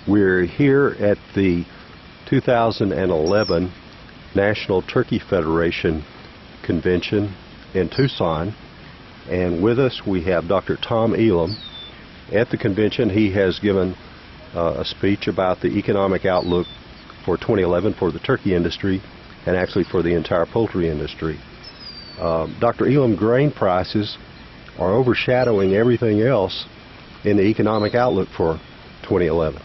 We're here at the 2011 National Turkey Federation Convention in Tucson, and with us we have Dr. Tom Elam. At the convention, he has given a speech about the economic outlook for 2011 for the turkey industry and actually for the entire poultry industry. Dr. Elam, grain prices are overshadowing everything else in the economic outlook for 2011.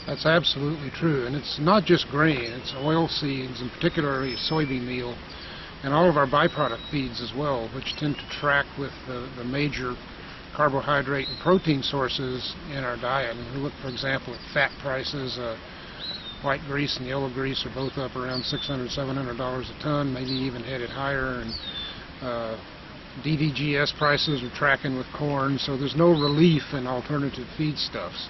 That's absolutely true, and it's not just grain, it's oilseeds and particularly soybean meal and all of our byproduct feeds as well, which tend to track with the major carbohydrate and protein sources in our diet. And we look, for example, at fat prices. White grease and yellow grease are both up around $600, $700 a ton, maybe even headed higher. And DDGS prices are tracking with corn, so there's no relief in alternative feedstuffs.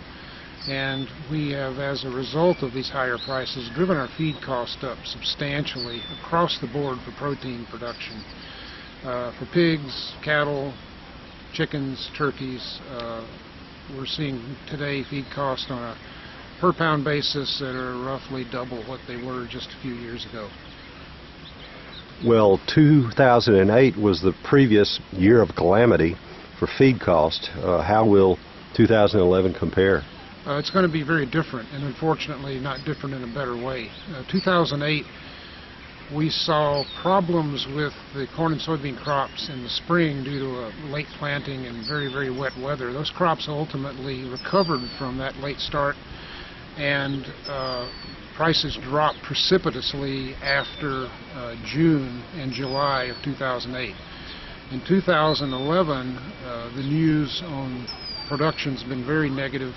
And we have, as a result of these higher prices, driven our feed cost up substantially across the board for protein production. For pigs, cattle, chickens, turkeys, we're seeing today feed costs on a per pound basis that are roughly double what they were just a few years ago. Well, 2008 was the previous year of calamity for feed cost. How will 2011 compare? It's going to be very different, and unfortunately not different in a better way. 2008, we saw problems with the corn and soybean crops in the spring due to a late planting and very, very wet weather. Those crops ultimately recovered from that late start, and prices dropped precipitously after June and July of 2008. In 2011, the news on production's been very negative.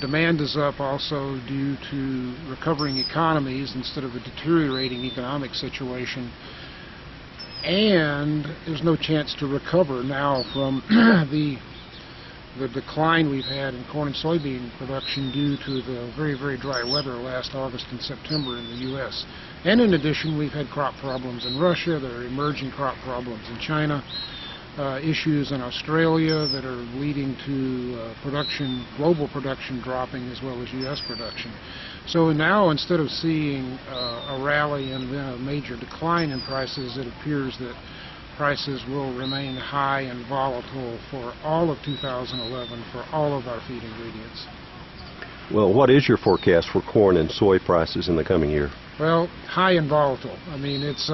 Demand is up also due to recovering economies instead of a deteriorating economic situation, and there's no chance to recover now from the decline we've had in corn and soybean production due to the very, very dry weather last August and September in the U.S. And in addition, we've had crop problems in Russia, there are emerging crop problems in China, issues in Australia that are leading to global production dropping as well as U.S. production. So now, instead of seeing a rally and then a major decline in prices, it appears that prices will remain high and volatile for all of 2011 for all of our feed ingredients. Well, what is your forecast for corn and soy prices in the coming year? Well, high and volatile. I mean, it's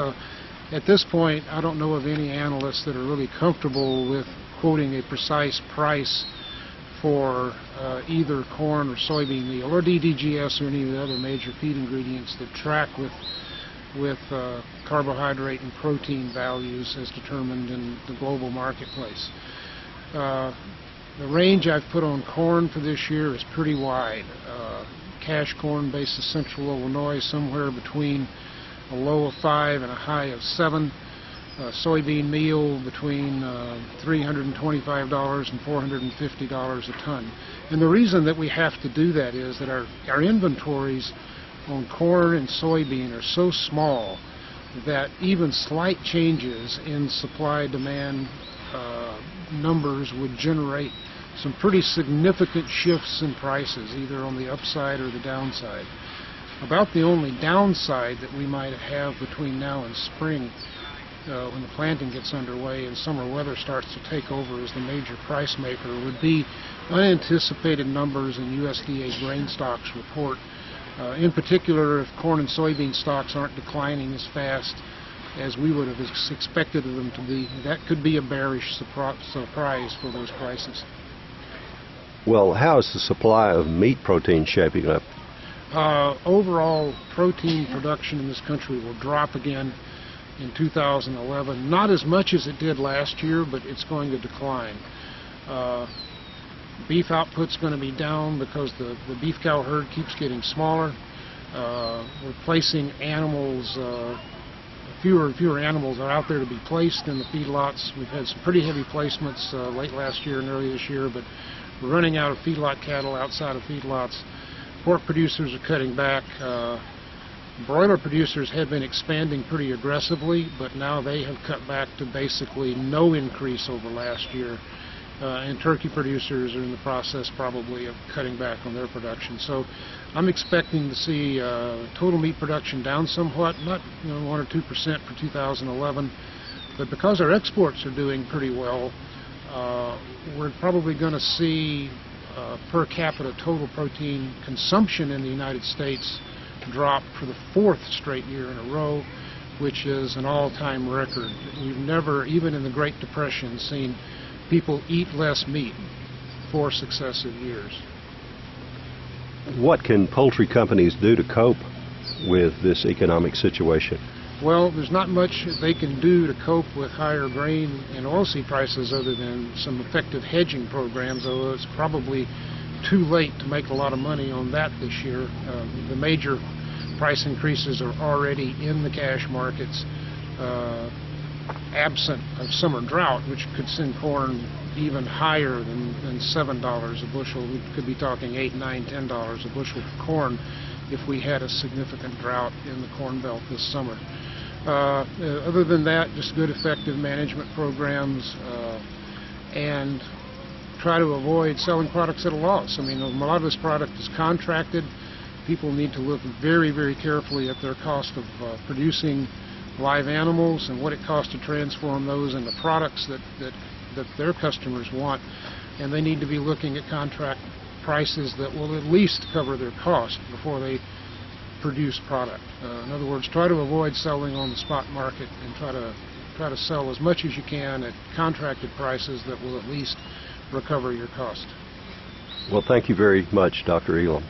at this point, I don't know of any analysts that are really comfortable with quoting a precise price for either corn or soybean meal or DDGS or any of the other major feed ingredients that track with carbohydrate and protein values as determined in the global marketplace. The range I've put on corn for this year is pretty wide. Cash corn basis Central Illinois somewhere between a low of 5 and a high of 7. Soybean meal between $325 and $450 a ton. And the reason that we have to do that is that our inventories on corn and soybean are so small that even slight changes in supply-demand numbers would generate some pretty significant shifts in prices, either on the upside or the downside. About the only downside that we might have between now and spring, when the planting gets underway and summer weather starts to take over as the major price maker, would be unanticipated numbers in USDA grain stocks report. In particular, if corn and soybean stocks aren't declining as fast as we would have expected them to be, that could be a bearish surprise for those prices. Well, how is the supply of meat protein shaping up? Overall protein production in this country will drop again in 2011. Not as much as it did last year, but it's going to decline. Beef output's going to be down because the beef cow herd keeps getting smaller. We're placing animals, fewer and fewer animals are out there to be placed in the feedlots. We've had some pretty heavy placements late last year and early this year, but we're running out of feedlot cattle outside of feedlots. Pork producers are cutting back. Broiler producers had been expanding pretty aggressively, but now they have cut back to basically no increase over last year. and turkey producers are in the process probably of cutting back on their production. So I'm expecting to see total meat production down somewhat, not 1 or 2% for 2011, but because our exports are doing pretty well, we're probably going to see per capita total protein consumption in the United States drop for the 4th straight year in a row, which is an all-time record. We've never, even in the Great Depression, seen people eat less meat 4 successive years. What can poultry companies do to cope with this economic situation? Well, there's not much they can do to cope with higher grain and oilseed prices other than some effective hedging programs, although it's probably too late to make a lot of money on that this year. The major price increases are already in the cash markets, absent of summer drought, which could send corn even higher than $7 a bushel. We could be talking $8, $9, $10 a bushel for corn if we had a significant drought in the Corn Belt this summer. Other than that, just good effective management programs and try to avoid selling products at a loss. I mean, a lot of this product is contracted. People need to look very, very carefully at their cost of producing live animals and what it costs to transform those into products that their customers want, and they need to be looking at contract prices that will at least cover their cost before they produce product. In other words, try to avoid selling on the spot market and try to sell as much as you can at contracted prices that will at least recover your cost. Well, thank you very much, Dr. Elam.